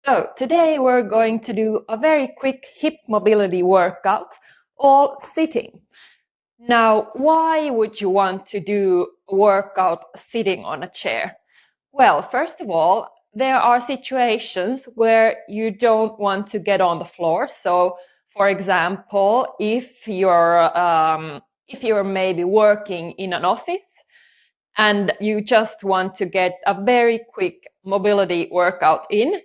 So today we're going to do a very quick hip mobility workout, all sitting. Now, why would you want to do a workout sitting on a chair? Well, first of all, there are situations where you don't want to get on the floor. So, for example, if you're maybe working in an office and you just want to get a very quick mobility workout in,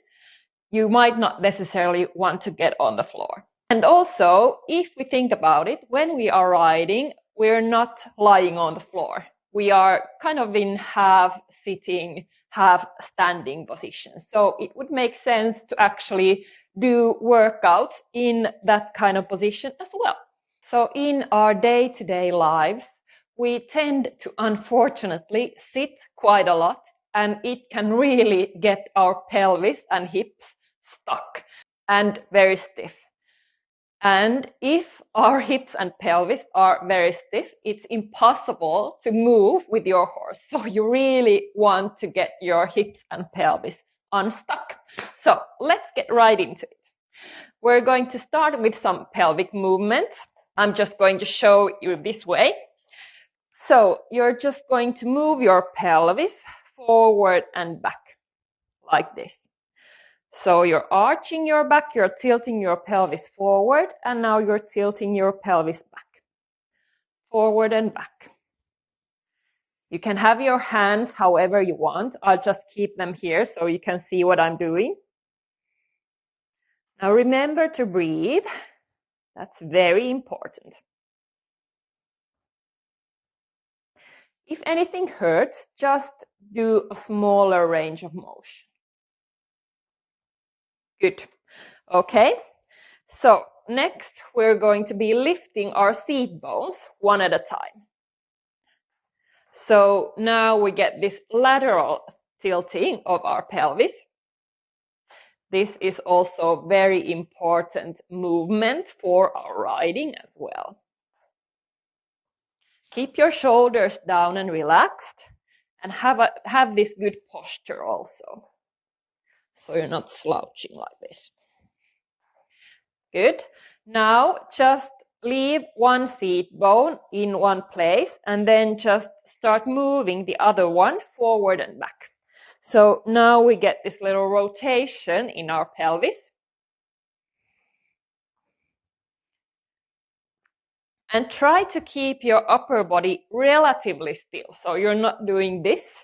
you might not necessarily want to get on the floor. And also, if we think about it, when we are riding, we're not lying on the floor. We are kind of in half sitting, half standing position. So it would make sense to actually do workouts in that kind of position as well. So in our day-to-day lives, we tend to unfortunately sit quite a lot, and it can really get our pelvis and hips stuck and very stiff. And if our hips and pelvis are very stiff, it's impossible to move with your horse. So you really want to get your hips and pelvis unstuck. So let's get right into it. We're going to start with some pelvic movements. I'm just going to show you this way. So you're just going to move your pelvis forward and back like this. So you're arching your back, you're tilting your pelvis forward, and now you're tilting your pelvis back, forward and back. You can have your hands however you want. I'll just keep them here so you can see what I'm doing. Now remember to breathe. That's very important. If anything hurts, just do a smaller range of motion. Good. Okay. So next we're going to be lifting our seat bones one at a time. So now we get this lateral tilting of our pelvis. This is also very important movement for our riding as well. Keep your shoulders down and relaxed, and have this good posture also. So you're not slouching like this. Good. Now just leave one seat bone in one place and then just start moving the other one forward and back. So now we get this little rotation in our pelvis. And try to keep your upper body relatively still. So you're not doing this.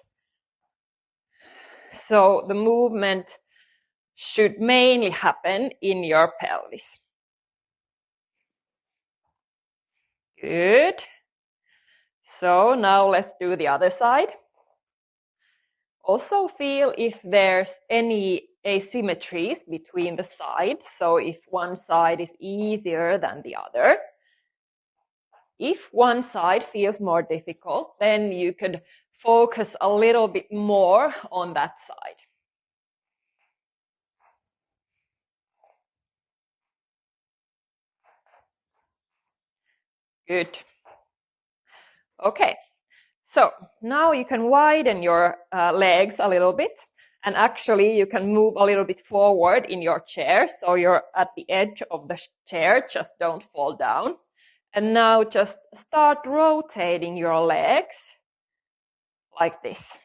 So the movement should mainly happen in your pelvis. Good. So now let's do the other side. Also feel if there's any asymmetries between the sides. So if one side is easier than the other. If one side feels more difficult, then you could focus a little bit more on that side. Good. Okay, so now you can widen your legs a little bit, and actually you can move a little bit forward in your chair, so you're at the edge of the chair, just don't fall down. And now just start rotating your legs like this.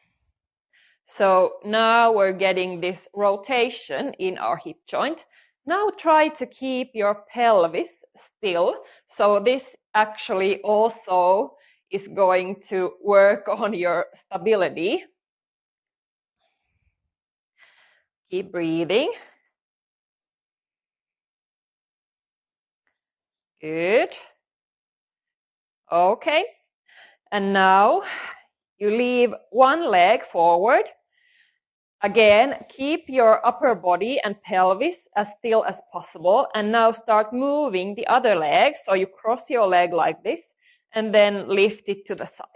So now we're getting this rotation in our hip joint. Now try to keep your pelvis still. So this actually also is going to work on your stability. Keep breathing. Good. Okay. And now you leave one leg forward. Again, keep your upper body and pelvis as still as possible. And now start moving the other leg. So you cross your leg like this and then lift it to the side.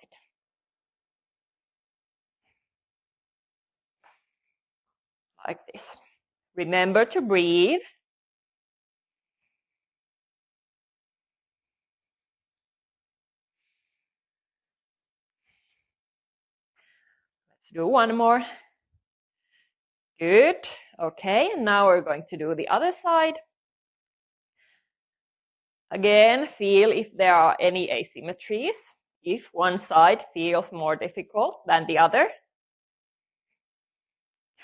Like this. Remember to breathe. Let's do one more. Good. Okay, and now we're going to do the other side. Again, feel if there are any asymmetries, if one side feels more difficult than the other.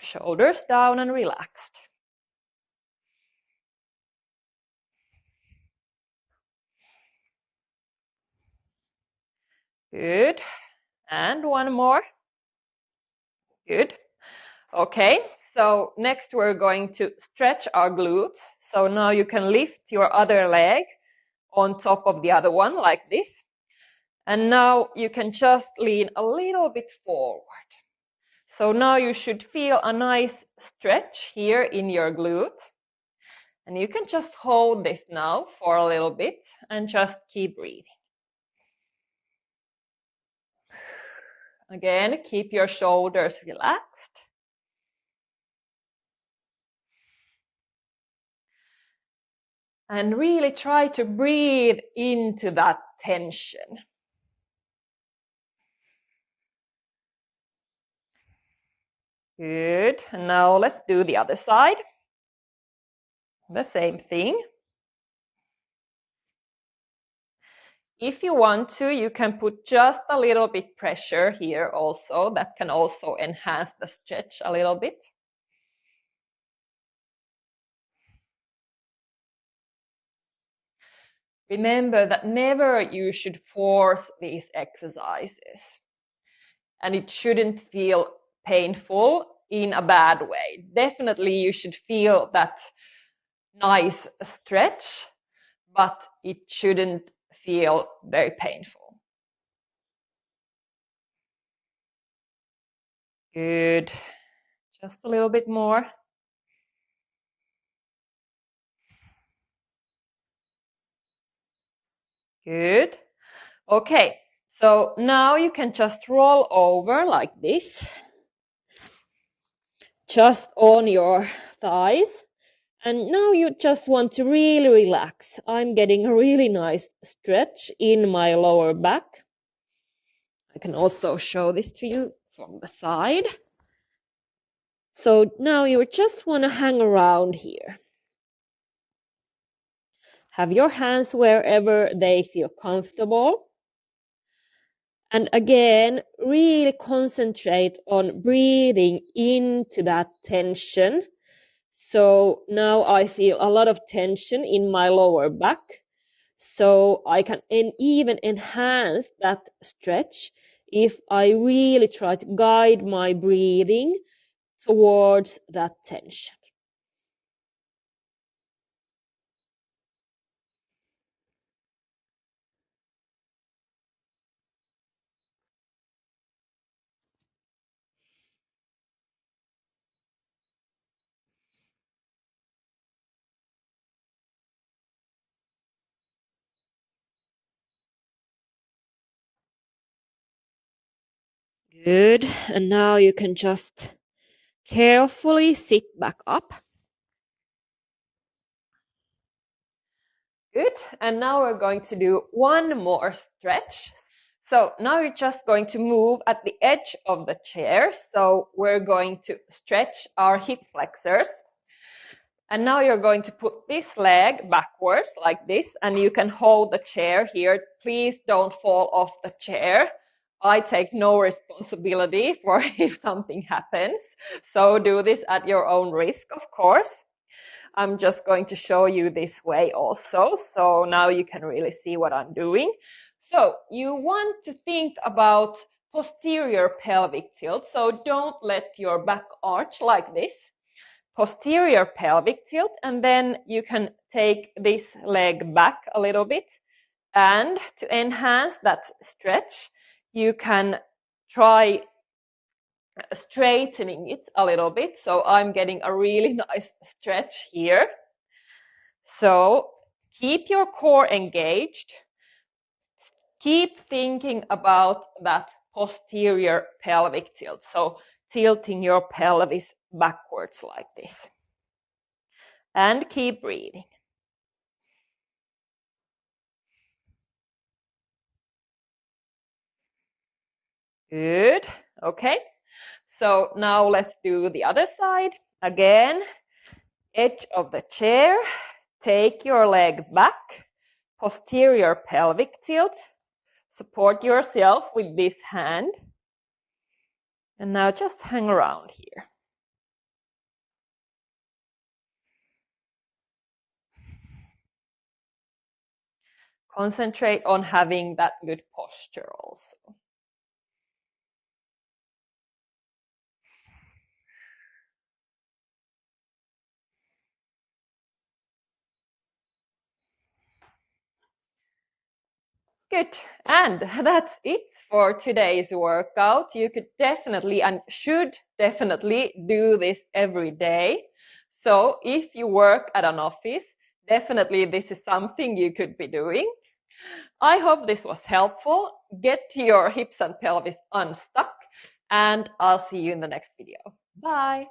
Shoulders down and relaxed. Good. And one more. Good. Okay, so next we're going to stretch our glutes. So now you can lift your other leg on top of the other one like this. And now you can just lean a little bit forward. So now you should feel a nice stretch here in your glute. And you can just hold this now for a little bit and just keep breathing. Again, keep your shoulders relaxed. And really try to breathe into that tension. Good. And now let's do the other side. The same thing. If you want to, you can put just a little bit pressure here also. That can also enhance the stretch a little bit. Remember that never you should force these exercises. And it shouldn't feel painful in a bad way. Definitely you should feel that nice stretch, but it shouldn't feel very painful. Good. Just a little bit more. Good. Okay, so now you can just roll over like this, just on your thighs. And now you just want to really relax. I'm getting a really nice stretch in my lower back. I can also show this to you from the side. So now you just want to hang around here. Have your hands wherever they feel comfortable. And again, really concentrate on breathing into that tension. So now I feel a lot of tension in my lower back. So I can even enhance that stretch if I really try to guide my breathing towards that tension. Good. And now you can just carefully sit back up. Good. And now we're going to do one more stretch. So now you're just going to move at the edge of the chair. So we're going to stretch our hip flexors. And now you're going to put this leg backwards like this, and you can hold the chair here. Please don't fall off the chair. I take no responsibility for if something happens. So do this at your own risk, of course. I'm just going to show you this way also. So now you can really see what I'm doing. So you want to think about posterior pelvic tilt. So don't let your back arch like this. Posterior pelvic tilt, and then you can take this leg back a little bit, and to enhance that stretch you can try straightening it a little bit. So I'm getting a really nice stretch here. So keep your core engaged, keep thinking about that posterior pelvic tilt, so tilting your pelvis backwards like this. And keep breathing. Good. Okay. So now let's do the other side. Again, edge of the chair. Take your leg back, posterior pelvic tilt. Support yourself with this hand. And now just hang around here. Concentrate on having that good posture also. Good, and that's it for today's workout. You could definitely and should definitely do this every day. So if you work at an office, definitely this is something you could be doing. I hope this was helpful. Get your hips and pelvis unstuck, and I'll see you in the next video. Bye.